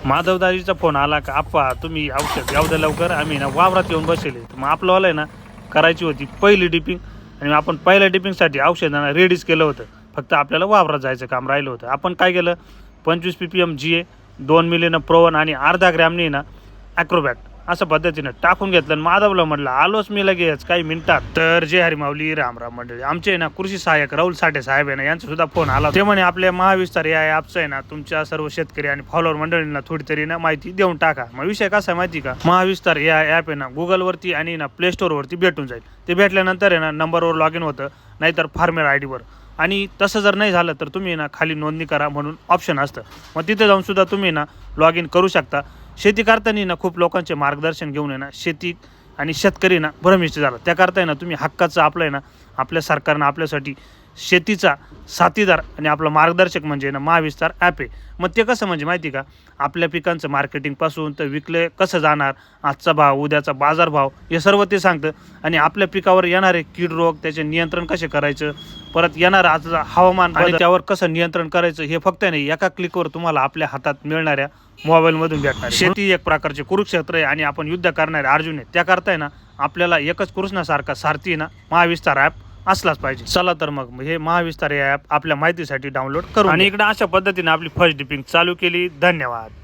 माधवदाजीचा phone आला का आप्पा तुम्ही औषध एवढं लवकर आम्ही ना वावरात येऊन बसले. मग आपलं आहे ना करायची होती पहिली डिपिंग आणि आपण पहिल्या डिपिंगसाठी औषधांना रेडीच केलं होतं. फक्त आपल्याला वावरात जायचं काम राहिलं होतं. आपण काय केलं 25 PPM GA 2 मिलीनं प्रोवन आणि अर्धा ग्रॅमनी ना ॲक्रोबॅट असं पद्धतीनं टाकून घेतलं आणि माधवला म्हटलं आलोच मी लगेच काही मिनिटात. तर जय हरिमाऊली रामराम मंडळी. आमचे ना कृषी सहाय्यक राहुल साठे साहेब आहे ना यांचा सुद्धा फोन आला. ते म्हणे आपल्या महाविस्तार या ॲपचं आहे ना तुमच्या सर्व शेतकरी आणि फॉलोअर मंडळींना थोडी तरी ना माहिती देऊन टाका. मग विषय कसा आहे माहिती का, महाविस्तार या ॲप आहे ना गुगलवरती आणि ना प्ले स्टोअरवरती भेटून जाईल. ते भेटल्यानंतर आहे ना नंबरवर लॉग इन होतं, नाहीतर फार्मर ID वर. आणि तसं जर नाही झालं तर तुम्ही ना खाली नोंदणी करा म्हणून ऑप्शन असतं. मग तिथे जाऊन सुद्धा तुम्ही ना लॉग इन करू शकता. शेती करताना ना खूप लोकांचे मार्गदर्शन घेऊन आहे ना शेती आणि शेतकरी ना भ्रमिष्ट झाला. त्याकरता ना तुम्ही हक्काचं आपलं आहे ना आपल्या सरकारनं आपल्यासाठी शेतीचा साथीदार आणि आपला मार्गदर्शक म्हणजे ना महाविस्तार ॲप आहे. मग ते कसं म्हणजे माहिती का, आपल्या पिकांचं मार्केटिंगपासून तर विकले कसं जाणार, आजचा भाव उद्याचा बाजारभाव हे सर्व ते सांगतं. आणि आपल्या पिकावर येणारे कीड रोग त्याचे नियंत्रण कसे करायचं, परत येणारं आजचं हवामान आणि त्यावर कसं नियंत्रण करायचं हे फक्त नाही एका क्लिकवर तुम्हाला आपल्या हातात मिळणाऱ्या मोबाईलमधून भेटणार. शेती एक प्रकारचे कुरुक्षेत्र आहे आणि आपण युद्ध करणारे अर्जुन आहे. त्या करताय ना आपल्याला एकच कृष्णासारखा सारथी ना महाविस्तार ॲप असलाच पाहिजे. चला तर मग हे महाविस्तार या ॲप आपल्या माहितीसाठी डाउनलोड करू आणि इकडे अशा पद्धतीने आपली फर्स्ट डिपिंग चालू केली. धन्यवाद.